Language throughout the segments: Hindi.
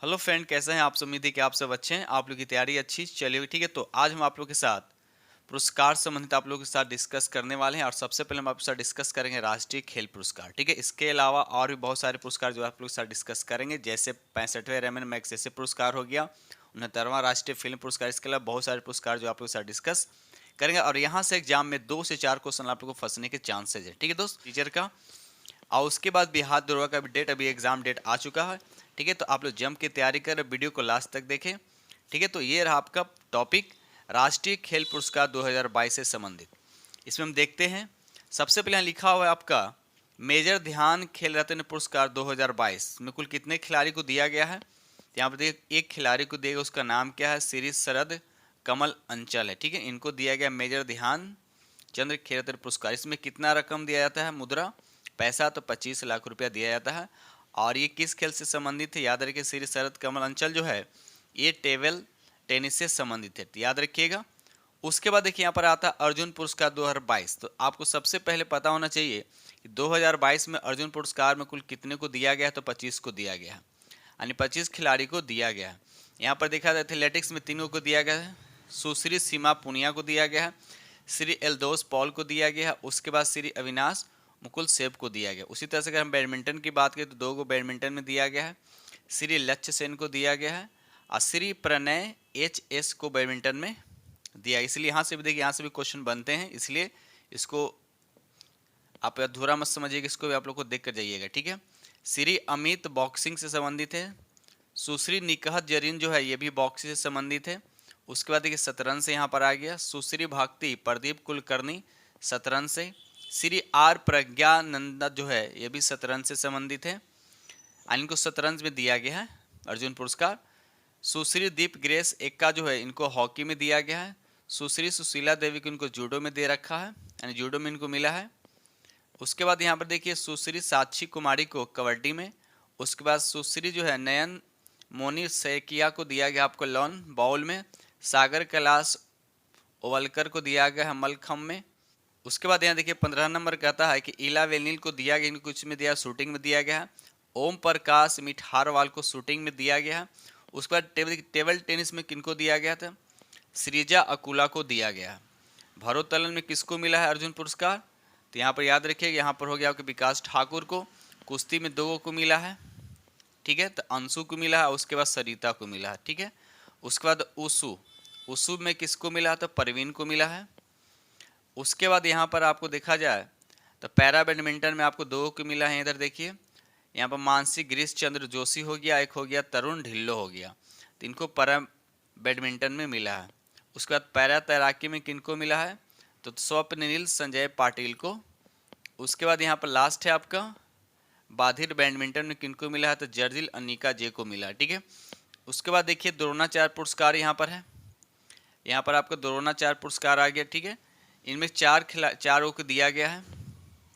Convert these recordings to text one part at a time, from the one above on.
हेलो फ्रेंड, कैसे हैं आप सब। उम्मीद है कि आप सब अच्छे हैं, आप लोग की तैयारी अच्छी चलिए। ठीक है, तो आज हम आप लोग के साथ पुरस्कार संबंधित आप लोगों के साथ डिस्कस करने वाले हैं। और सबसे पहले हम आपके साथ डिस्कस करेंगे राष्ट्रीय खेल पुरस्कार। ठीक है, इसके अलावा और भी बहुत सारे पुरस्कार जो आप लोग के साथ डिस्कस करेंगे, जैसे 65वें रेमन मैग्सेसे पुरस्कार हो गया, 69वां राष्ट्रीय फिल्म पुरस्कार। इसके अलावा बहुत सारे पुरस्कार जो आप लोग के साथ डिस्कस करेंगे। और यहाँ से एग्जाम में 2 से 4 क्वेश्चन आप लोग को फंसने के चांसेज है। ठीक है दोस्त, टीचर का। और उसके बाद बिहार दौरा का भी डेट, अभी एग्जाम डेट आ चुका है। ठीक है, तो आप लोग जम के तैयारी करें, वीडियो को लास्ट तक देखें। ठीक है, तो ये रहा आपका टॉपिक, राष्ट्रीय खेल पुरस्कार 2022 से संबंधित। इसमें हम देखते हैं, सबसे पहले यहाँ लिखा हुआ है आपका मेजर ध्यान खेल रत्न पुरस्कार 2022 में कुल कितने खिलाड़ी को दिया गया है। तो यहाँ पर देखिए, एक खिलाड़ी को दिया गया, उसका नाम क्या है, श्री शरद कमल अंचल है। ठीक है, इनको दिया गया मेजर ध्यान चंद्र खेल रत्न पुरस्कार। इसमें कितना रकम दिया जाता है, मुद्रा पैसा, तो 25 लाख रुपया दिया जाता है। और ये किस खेल से संबंधित है, याद रखिए, श्री शरद कमल अंचल जो है ये टेबल टेनिस से संबंधित है, तो याद रखिएगा। उसके बाद देखिए यहाँ पर आता है अर्जुन पुरस्कार 2022। तो आपको सबसे पहले पता होना चाहिए कि 2022 में अर्जुन पुरस्कार में कुल कितने को दिया गया है, तो 25 को दिया गया है, यानी 25 खिलाड़ी को दिया गया है। यहाँ पर देखा जाए एथलेटिक्स में 3 को दिया गया है, सुश्री सीमा पुनिया को दिया गया है, श्री एल्दोस पॉल को दिया गया है, उसके बाद श्री अविनाश मुकुल सेब को दिया गया। उसी तरह से अगर हम बैडमिंटन की बात करें तो 2 को बैडमिंटन में दिया गया है, श्री लक्ष्य सेन को दिया गया है, और श्री प्रणय HS को बैडमिंटन में दिया। इसलिए यहाँ से भी देखिए, यहाँ से भी क्वेश्चन बनते हैं, इसलिए इसको आप अधूरा मत समझिएगा, इसको भी आप लोग को देख कर जाइएगा। ठीक है, श्री अमित बॉक्सिंग से संबंधित है, सुश्री निकहत जरीन जो है ये भी बॉक्सिंग से संबंधित है। उसके बाद देखिए शतरंज से यहाँ पर आ गया, सुश्री भक्ति प्रदीप कुलकर्णी शतरंज से, श्री R प्रज्ञानंद जो है ये भी शतरंज से संबंधित है, इनको शतरंज में दिया गया है अर्जुन पुरस्कार। सुश्री दीप ग्रेस एक्का जो है इनको हॉकी में दिया गया है, सुश्री सुशीला देवी को इनको जूडो में दे रखा है, यानी जूडो में इनको मिला है। उसके बाद यहाँ पर देखिए सुश्री साक्षी कुमारी को कबड्डी में, उसके बाद सुश्री जो है नयन मोनी सैकिया को दिया गया आपको लॉन बाउल में, सागर कैलाश ओवलकर को दिया गया है मलखम्ब में। उसके बाद यहाँ देखिए 15 नंबर कहता है कि इला वेनिल को दिया गया, इनको कुछ में दिया, शूटिंग में दिया गया है। ओम प्रकाश मिठारवाल को शूटिंग में दिया गया है। उसके बाद टेबल टेनिस में किनको दिया गया था, श्रीजा अकुला को दिया गया है। भारोत्तोलन में किसको मिला है अर्जुन पुरस्कार, तो यहाँ पर याद रखिएगा, यहाँ पर हो गया आपके विकास ठाकुर को। कुश्ती में 2 को मिला है, ठीक है, तो अंशु को मिला है, उसके बाद सरिता को मिला है। ठीक है, उसके बाद उसू में किसको मिला, तो परवीन को मिला है। उसके बाद यहाँ पर आपको देखा जाए तो पैरा बैडमिंटन में आपको 2 को मिला है। इधर देखिए, यहाँ पर मानसी गिरीश चंद्र जोशी हो गया, एक हो गया तरुण ढिल्लो हो गया, तो इनको पैरा बैडमिंटन में मिला है। उसके बाद पैरा तैराकी में किनको मिला है, तो स्वप्निल संजय पाटिल को। उसके बाद यहाँ पर लास्ट है आपका बाधिर बैडमिंटन में किनको मिला है, तो जर्जिल अनिका जे को मिला। ठीक है, उसके बाद देखिए द्रोणाचार्य पुरस्कार यहाँ पर है, यहाँ पर आपको द्रोणाचार्य पुरस्कार आ गया। ठीक है, इनमें 4 को दिया गया है।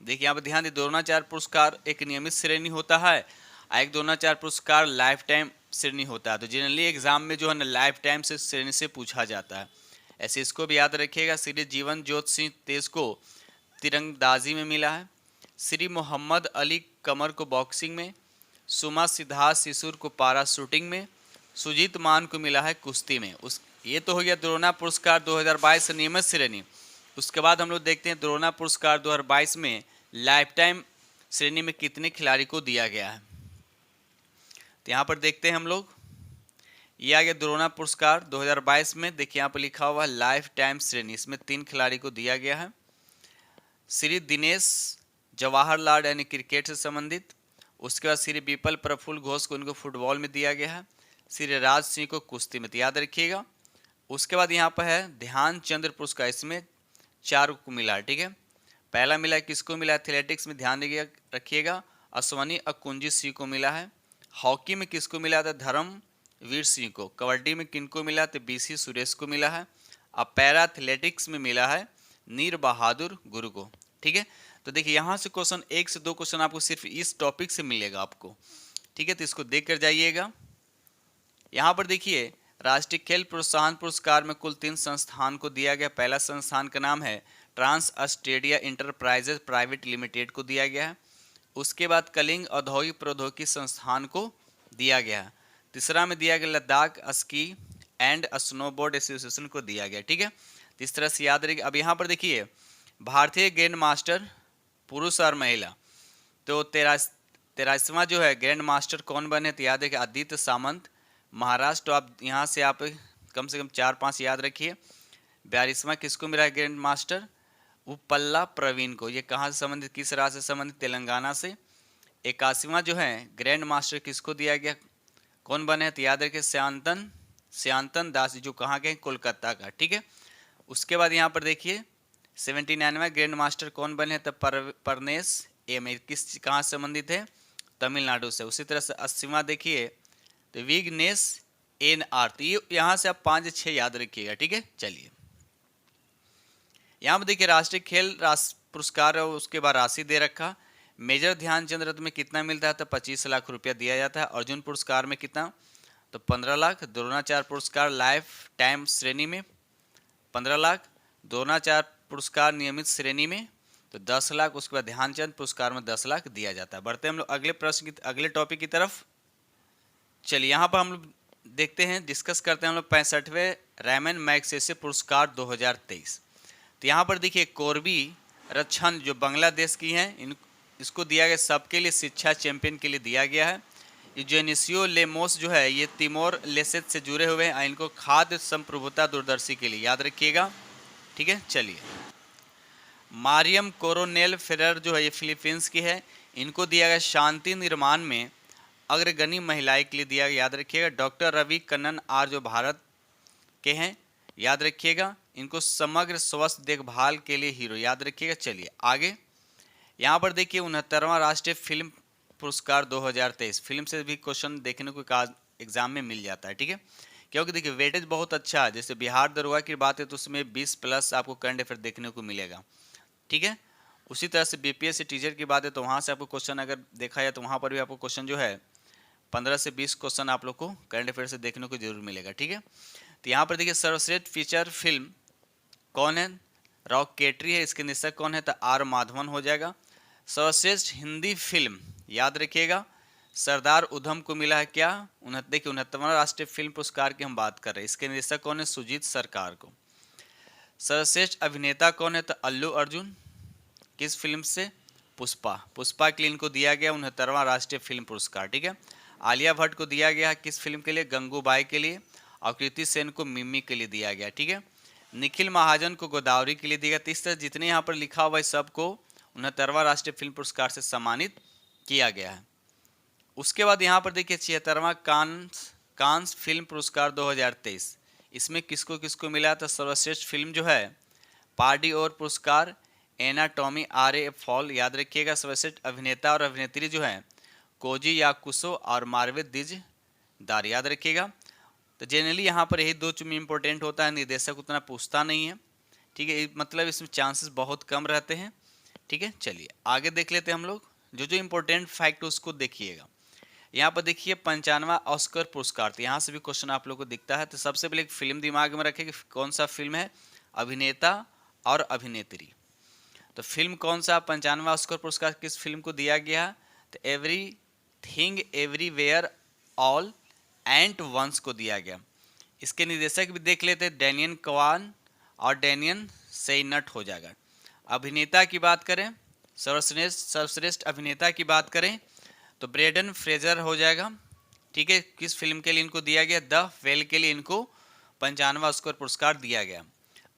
देखिए यहाँ पर ध्यान दें, द्रोणाचार्य पुरस्कार एक नियमित श्रेणी होता है, एक द्रोणाचार्य पुरस्कार लाइफ टाइम श्रेणी होता है। तो जनरली एग्जाम में जो है ना लाइफ टाइम से श्रेणी से पूछा जाता है, ऐसे इसको भी याद रखिएगा। श्री जीवन जोत सिंह तेज को तीरंदाजी में मिला है, श्री मोहम्मद अली कमर को बॉक्सिंग में, सुमा सिद्धार्थ शिशुर को पारा शूटिंग में, सुजीत मान को मिला है कुश्ती में। ये तो हो गया द्रोणा पुरस्कार 2022 नियमित श्रेणी। उसके बाद हम लोग देखते हैं द्रोणा पुरस्कार 2022 में लाइफ टाइम श्रेणी में कितने खिलाड़ी को दिया गया है। तो यहाँ पर देखते हैं हम लोग, ये आ गया द्रोणा पुरस्कार 2022 में। देखिए यहाँ पर लिखा हुआ है लाइफ टाइम श्रेणी, इसमें 3 खिलाड़ी को दिया गया है। श्री दिनेश जवाहरलाल यानी क्रिकेट से संबंधित, उसके बाद श्री विपल प्रफुल्ल घोष को इनको फुटबॉल में दिया गया है, श्री राज सिंह को कुश्ती में, याद रखिएगा। उसके बाद यहाँ पर है ध्यानचंद्र पुरस्कार, इसमें 4 को मिला है। ठीक है, पहला मिला है किसको मिला, एथलेटिक्स में ध्यान रखिएगा, अश्वनी अकुंजी सिंह को मिला है। हॉकी में किसको मिला था, धर्मवीर सिंह को। कबड्डी में किनको मिला, तो BC सुरेश को मिला है। अब पैरा एथलेटिक्स में मिला है नीर बहादुर गुरु को। ठीक है, तो देखिए यहाँ से क्वेश्चन 1 से 2 क्वेश्चन आपको सिर्फ इस टॉपिक से मिलेगा आपको। ठीक है, तो इसको देख कर जाइएगा। यहाँ पर देखिए राष्ट्रीय खेल प्रोत्साहन पुरस्कार में कुल 3 संस्थान को दिया गया। पहला संस्थान का नाम है trans Australia enterprises private limited को दिया गया है। उसके बाद कलिंग औद्योगिक प्रौद्योगिकी संस्थान को दिया गया है। तीसरा में दिया गया Ladakh ski and snowboard association को दिया गया। ठीक है, तो इस तरह से याद रखिए। अब यहाँ पर देखिए भारतीय ग्रैंड मास्टर पुरुष और महिला, तो 83वां जो है ग्रैंड मास्टर कौन बने, तो याद है कि आदित्य सामंत महाराष्ट्र। तो आप यहाँ से आप कम से कम 4-5 याद रखिए। 42वां किसको मिला है ग्रैंड मास्टर, वो पल्ला प्रवीण को। ये कहाँ से संबंधित, किस राज्य से संबंधित, तेलंगाना से। 81वां जो है ग्रैंड मास्टर किसको दिया गया, कौन बने हैं, तो याद रखिए श्यांतन दास, जो कहाँ के हैं, कोलकाता का। ठीक है, उसके बाद यहाँ पर देखिए 79वां ग्रैंड मास्टर कौन बने हैं, तो परनेश एम, किस कहाँ से संबंधित है, तमिलनाडु से। उसी तरह से 80वां देखिए तो विघ्नेश एन आर, तो ये यहाँ से आप 5-6 याद रखिएगा। ठीक है, चलिए यहाँ पर देखिए राष्ट्रीय खेल पुरस्कार और उसके बाद राशि दे रखा। मेजर ध्यानचंद रत्न में कितना मिलता है, तो 25 लाख रुपया दिया जाता है। अर्जुन पुरस्कार में कितना, तो 15 लाख। द्रोणाचार्य पुरस्कार लाइफ टाइम श्रेणी में 15 लाख। द्रोणाचार्य पुरस्कार नियमित श्रेणी में तो 10 लाख। उसके बाद ध्यानचंद पुरस्कार में 10 लाख दिया जाता है। बढ़ते हैं हम लोग अगले प्रश्न की, अगले टॉपिक की तरफ। चलिए यहाँ पर हम लोग देखते हैं, डिस्कस करते हैं हम लोग 65वें रैमन मैग्सेसे पुरस्कार 2023। तो यहाँ पर देखिए कोरबी रक्षण जो बांग्लादेश की हैं, इसको दिया गया सबके लिए, शिक्षा चैंपियन के लिए दिया गया है। ये जेनिसियो लेमोस जो है ये तिमोर लेसेट से जुड़े हुए हैं, इनको खाद्य संप्रभुता दूरदर्शी के लिए याद रखिएगा। ठीक है, चलिए मारियम कोरोनेल फेरर जो है ये फिलीपींस की है, इनको दिया गया शांति निर्माण में अग्रगणी महिलाएं के लिए दिया गया, याद रखिएगा। डॉक्टर रवि कन्नन आर जो भारत के हैं, याद रखिएगा, इनको समग्र स्वास्थ्य देखभाल के लिए हीरो, याद रखिएगा। चलिए आगे यहाँ पर देखिए 69वां राष्ट्रीय फिल्म पुरस्कार 2023, फिल्म से भी क्वेश्चन देखने को एग्जाम में मिल जाता है। ठीक है, क्योंकि देखिए वेटेज बहुत अच्छा है। जैसे बिहार दरोगा की बात है तो उसमें 20+ आपको करंट अफेयर देखने को मिलेगा। ठीक है, उसी तरह से बीपीएससी टीचर की बात है तो वहाँ से आपको क्वेश्चन अगर देखा जाए तो वहाँ पर भी आपको क्वेश्चन जो है 15 से 20 क्वेश्चन आप लोग को करंट अफेयर से देखने को जरूर मिलेगा। ठीक है, तो यहाँ पर देखिए सर्वश्रेष्ठ फीचर फिल्म कौन है, रॉकेटरी है, इसके निर्देशक कौन है, तो आर माधवन हो जाएगा। सर्वश्रेष्ठ हिंदी फिल्म याद रखिएगा सरदार उधम को मिला है क्या, देखिए 69वां राष्ट्रीय फिल्म पुरस्कार की हम बात कर रहे हैं, इसके निर्देशक कौन है, सुजीत सरकार को। सर्वश्रेष्ठ अभिनेता कौन है, तो अल्लू अर्जुन, किस फिल्म से, पुष्पा के लिए इनको दिया गया 69वां राष्ट्रीय फिल्म पुरस्कार। ठीक है, आलिया भट्ट को दिया गया किस फिल्म के लिए, गंगूबाई के लिए, और कृति सेन को मिमी के लिए दिया गया। ठीक है, निखिल महाजन को गोदावरी के लिए दिया गया। इस तरह जितने यहाँ पर लिखा हुआ है सबको 69वां राष्ट्रीय फिल्म पुरस्कार से सम्मानित किया गया है। उसके बाद यहाँ पर देखिए 76वां कांस फिल्म पुरस्कार 2023, इसमें किसको किसको मिला था, सर्वश्रेष्ठ फिल्म जो है पार्डी और पुरस्कार एनाटॉमी आर ए फॉल, याद रखिएगा। सर्वश्रेष्ठ अभिनेता और अभिनेत्री जो है कोजी याकुसो और मार्वे दिज दार, याद रखिएगा। तो जनरली यहाँ पर यही 2 चीज इंपॉर्टेंट होता है, निर्देशक उतना पूछता नहीं है। ठीक है, मतलब इसमें चांसेस बहुत कम रहते हैं। ठीक है, चलिए आगे देख लेते हैं हम लोग जो जो इंपॉर्टेंट फैक्ट उसको देखिएगा। यहाँ पर देखिए 95वां ऑस्कर पुरस्कार, तो यहाँ से भी क्वेश्चन आप लोग को दिखता है। तो सबसे पहले एक फिल्म दिमाग में रखें कि कौन सा फिल्म है, अभिनेता और अभिनेत्री। तो फिल्म कौन सा 95वां ऑस्कर पुरस्कार किस फिल्म को दिया गया, तो everything everywhere all and once को दिया गया। इसके निर्देशक भी देख लेते हैं, डैनियल कवान और डैनियल सेइनट हो जाएगा। अभिनेता की बात करें, सर्वश्रेष्ठ अभिनेता की बात करें तो ब्रेंडन फ्रेजर हो जाएगा। ठीक है, किस फिल्म के लिए इनको दिया गया, द वेल के लिए इनको 95वां ऑस्कर पुरस्कार दिया गया।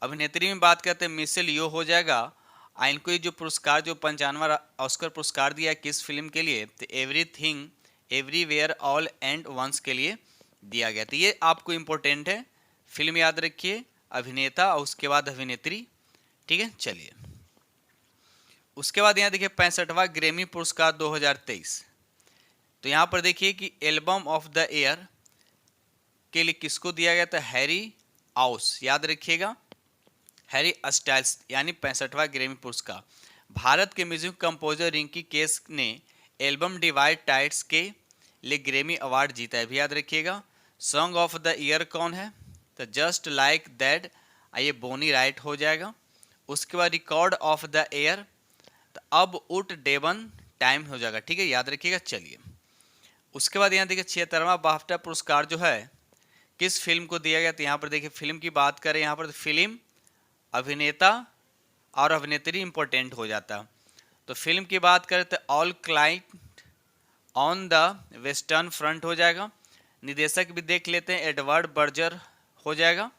अभिनेत्री में बात करते हैं मिशेल यो हो जाएगा। इनको ये जो पुरस्कार जो 95वां ऑस्कर पुरस्कार दिया है किस फिल्म के लिए, तो everything everywhere all and once के लिए दिया गया। तो ये आपको इम्पोर्टेंट है, फिल्म याद रखिए, अभिनेता और उसके बाद अभिनेत्री। ठीक है, चलिए उसके बाद यहाँ देखिए 65वां ग्रैमी पुरस्कार 2023, तो यहाँ पर देखिए कि एल्बम ऑफ द ईयर के लिए किसको दिया गया था, हैरी आउस, याद रखिएगा, हैरी स्टाइल्स, यानी 65वां ग्रैमी पुरस्कार। भारत के म्यूजिक कंपोजर रिंकी केस ने एल्बम डिवाइड टाइट्स के लिए ग्रैमी अवार्ड जीता है, भी याद रखिएगा। सॉन्ग ऑफ द ईयर कौन है, तो जस्ट लाइक दैट, ये बोनी राइट हो जाएगा। उसके बाद रिकॉर्ड ऑफ द ईयर तो अब उट डेवन टाइम हो जाएगा। ठीक है, याद रखिएगा। चलिए उसके बाद यहाँ देखिए 76वां बाफ्टा पुरस्कार जो है किस फिल्म को दिया गया, तो यहाँ पर देखिए फिल्म की बात करें यहाँ पर फिल्म, अभिनेता और अभिनेत्री इंपॉर्टेंट हो जाता। तो फिल्म की बात करें तो all client on the western front हो जाएगा। निर्देशक भी देख लेते हैं, एडवर्ड बर्जर हो जाएगा।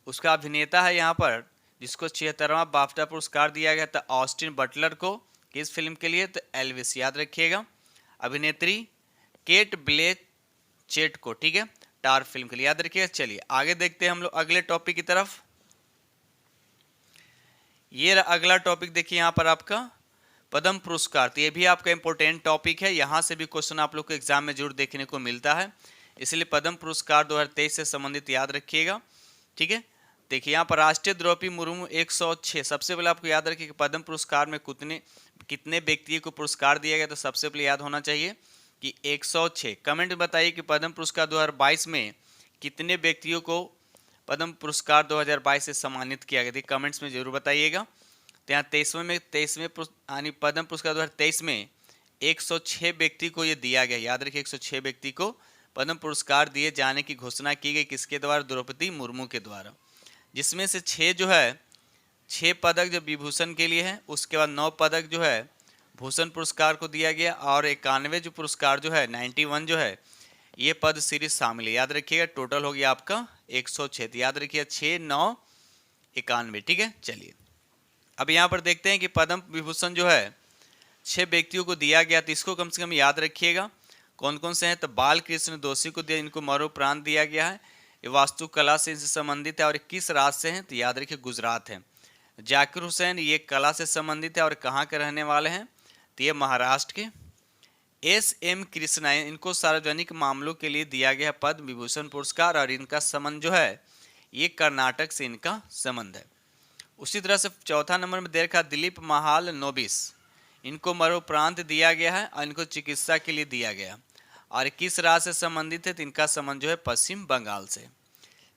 उसका अभिनेता है यहाँ पर जिसको 76वां बाफ्टा पुरस्कार दिया गया था ऑस्टिन बटलर को, किस फिल्म के लिए, तो एल्विस, याद रखिएगा। अभिनेत्री केट ब्लैंचेट को, ठीक है, टार फिल्म के लिए, याद रखिएगा। चलिए आगे देखते हैं हम लोग अगले टॉपिक की तरफ। ये अगला टॉपिक देखिए यहाँ पर आपका पद्म पुरस्कार, तो ये भी आपका इंपॉर्टेंट टॉपिक है, यहाँ से भी क्वेश्चन आप लोग को एग्जाम में जरूर देखने को मिलता है, इसलिए पद्म पुरस्कार 2023 से संबंधित याद रखिएगा, ठीक है। देखिए यहाँ पर राष्ट्रीय द्रौपदी मुर्मू 106, सबसे पहले आपको याद रखिए कि पद्म पुरस्कार में कितने व्यक्तियों को पुरस्कार दिया गया, तो सबसे पहले याद होना चाहिए कि 106। कमेंट में बताइए कि पद्म पुरस्कार 2022 में कितने व्यक्तियों को पद्म पुरस्कार 2022 से सम्मानित किया गया, कमेंट्स में जरूर बताइएगा। तो यहाँ 23वें यानी पद्म पुरस्कार 2023 में 106 व्यक्ति को ये दिया गया, याद रखिए 106 व्यक्ति को पद्म पुरस्कार दिए जाने की घोषणा की गई, किसके द्वारा, द्रौपदी मुर्मू के द्वारा, जिसमें से 6 जो है 6 पदक जो विभूषण के लिए है, उसके बाद 9 पदक जो है भूषण पुरस्कार को दिया गया, और 91 जो पुरस्कार जो है 91 जो है ये पद सीरीज शामिल है, याद रखिएगा। टोटल हो गया आपका 106, याद रखिए 6 9 91, ठीक है। चलिए अब यहाँ पर देखते हैं कि पद्म विभूषण जो है 6 व्यक्तियों को दिया गया, तो इसको कम से कम याद रखिएगा कौन कौन से हैं। तो बाल कृष्ण दोषी को दिया, इनको मरणोपरांत दिया गया है, ये वास्तुकला से इनसे संबंधित है, और किस राज्य से हैं, तो याद रखिए गुजरात है। जाकिर हुसैन ये कला से संबंधित है और कहाँ के रहने वाले हैं, तो ये महाराष्ट्र के। एस.एम. कृष्णा, इनको सार्वजनिक मामलों के लिए दिया गया पद्म विभूषण पुरस्कार, और इनका संबंध जो है ये कर्नाटक से इनका संबंध है। उसी तरह से चौथा नंबर में दे रखा दिलीप महाल नोबिस, इनको मरणोपरांत दिया गया है और इनको चिकित्सा के लिए दिया गया, और किस राज्य से संबंधित है, तो इनका संबंध जो है पश्चिम बंगाल से।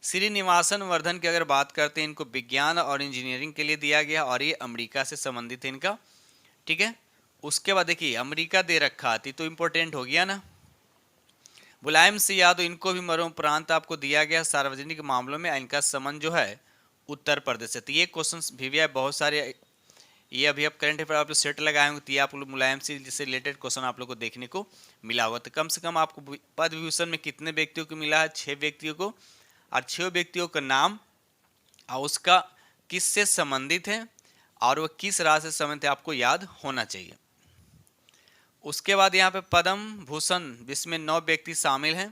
श्रीनिवासन वर्धन की अगर बात करते हैं, इनको विज्ञान और इंजीनियरिंग के लिए दिया गया, और ये अमेरिका से संबंधित है इनका, ठीक है। उसके बाद देखिए अमेरिका दे रखा थी तो इम्पोर्टेंट हो गया ना। मुलायम सिंह यादव, इनको भी मरणोपरांत आपको दिया गया सार्वजनिक मामलों में, इनका संबंध जो है उत्तर प्रदेश से। तो ये क्वेश्चन भी बहुत सारे, ये अभी आप करंट अफेयर आप लोग सेट लगाए होंगे, तो ये आप लोग मुलायम सिंह से रिलेटेड क्वेश्चन आप लोग को देखने को मिला होगा। तो कम से कम आपको पद्म विभूषण में कितने व्यक्तियों को मिला है, 6 व्यक्तियों को, और 6 व्यक्तियों का नाम और उसका किससे संबंधित है और वह किस राज्य से संबंधित है, आपको याद होना चाहिए। उसके बाद यहाँ पे पद्म भूषण जिसमें 9 व्यक्ति शामिल हैं।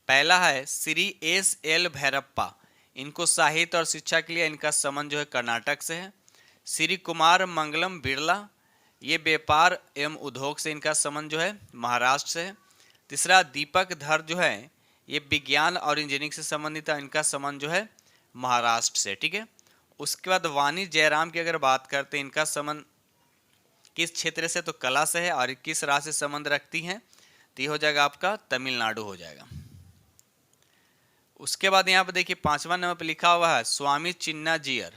पहला है श्री S.L. भैरप्पा, इनको साहित्य और शिक्षा के लिए इनका संबंध जो है कर्नाटक से है। श्री कुमार मंगलम बिरला, ये व्यापार एवं उद्योग से इनका संबंध जो है महाराष्ट्र से है। तीसरा दीपक धर जो है ये विज्ञान और इंजीनियरिंग से संबंधित है, इनका संबंध जो है महाराष्ट्र से, ठीक है। उसके बाद वाणी जयराम की अगर बात करते हैं, इनका संबंध किस क्षेत्र से, तो कला से है, और किस राज्य से संबंध रखती हैं, तो ये हो जाएगा आपका तमिलनाडु हो जाएगा। उसके बाद यहाँ पे देखिए 5वां नंबर पर लिखा हुआ है स्वामी चिन्नाजीयर,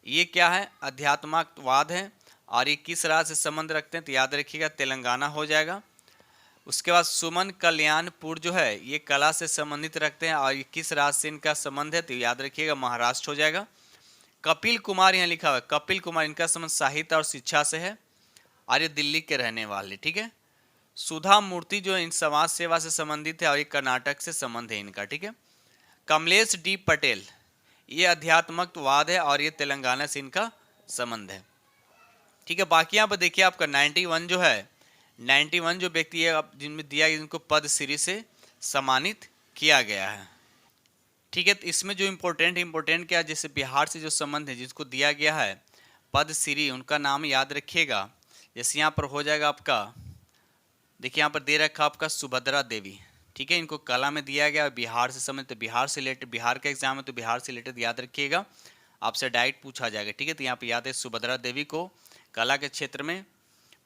ये क्या है, अध्यात्मवाद है, और ये किस राज्य से संबंध रखते हैं, तो याद रखिएगा तेलंगाना हो जाएगा। उसके बाद सुमन कल्याणपुर जो है ये कला से संबंधित रखते हैं, और ये किस राज्य से इनका संबंध है, तो याद रखिएगा महाराष्ट्र हो जाएगा। कपिल कुमार यहाँ लिखा हुआ है, कपिल कुमार इनका संबंध साहित्य और शिक्षा से है, और ये दिल्ली के रहने वाले, ठीक है। सुधा मूर्ति जो इन समाज सेवा से संबंधित है, और ये कर्नाटक से संबंध है इनका, ठीक है। कमलेश डी पटेल ये अध्यात्मकवाद है, और ये तेलंगाना से इनका संबंध है, ठीक है। बाकी यहाँ पर देखिए आपका 91 जो है 91 जो व्यक्ति है जिनमें दिया गया, जिनको पद्मश्री से सम्मानित किया गया है, ठीक है। तो इसमें जो इम्पोर्टेंट क्या है, जैसे बिहार से जो संबंध है जिसको दिया गया है पद्मश्री, उनका नाम याद रखिएगा। जैसे यहाँ पर हो जाएगा आपका, देखिए यहाँ पर दे रखा आपका सुभद्रा देवी, ठीक है, इनको कला में दिया गया, बिहार से संबंधित, तो बिहार से रिलेटेड, बिहार का एग्जाम है तो बिहार से रिलेटेड याद रखिएगा, आपसे डायरेक्ट पूछा जाएगा, ठीक है। तो यहाँ पे याद है सुभद्रा देवी को कला के क्षेत्र में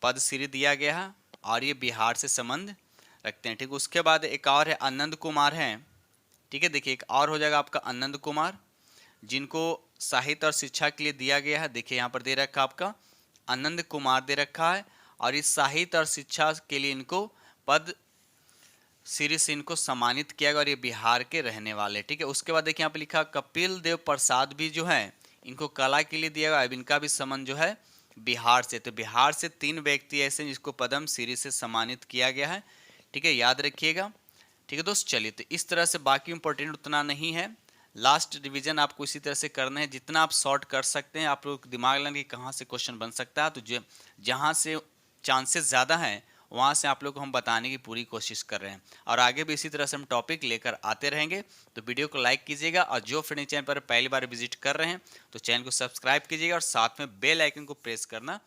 पद्मश्री दिया गया है, और ये बिहार से संबंध रखते हैं, ठीक। उसके बाद एक और है आनंद कुमार हैं, ठीक है। देखिए एक और हो जाएगा आपका आनंद कुमार, जिनको साहित्य और शिक्षा के लिए दिया गया है। देखिए यहाँ पर दे रखा आपका आनंद कुमार दे रखा है, और इस साहित्य और शिक्षा के लिए इनको सीरी से इनको सम्मानित किया गया और ये बिहार के रहने वाले, ठीक है। उसके बाद देखिए यहाँ पे लिखा कपिल देव प्रसाद भी जो है इनको कला के लिए दिया गया। अब इनका भी सम्मान जो है बिहार से, तो बिहार से 3 व्यक्ति ऐसे हैं जिसको पद्म श्री से सम्मानित किया गया है, ठीक है, याद रखिएगा। ठीक है दोस्त, चलिए तो इस तरह से बाकी इंपॉर्टेंट उतना नहीं है। लास्ट रिवीजन आपको इसी तरह से करना है, जितना आप शॉर्ट कर सकते हैं। आप लोग दिमाग लगाएं कि कहाँ से क्वेश्चन बन सकता है, तो जहाँ से चांसेस ज़्यादा हैं वहाँ से आप लोग को हम बताने की पूरी कोशिश कर रहे हैं, और आगे भी इसी तरह से हम टॉपिक लेकर आते रहेंगे। तो वीडियो को लाइक कीजिएगा, और जो फ्रेंड चैनल पर पहली बार विजिट कर रहे हैं तो चैनल को सब्सक्राइब कीजिएगा और साथ में बेल आइकन को प्रेस करना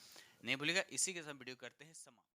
नहीं भूलिएगा। इसी के साथ वीडियो करते हैं समाप्त।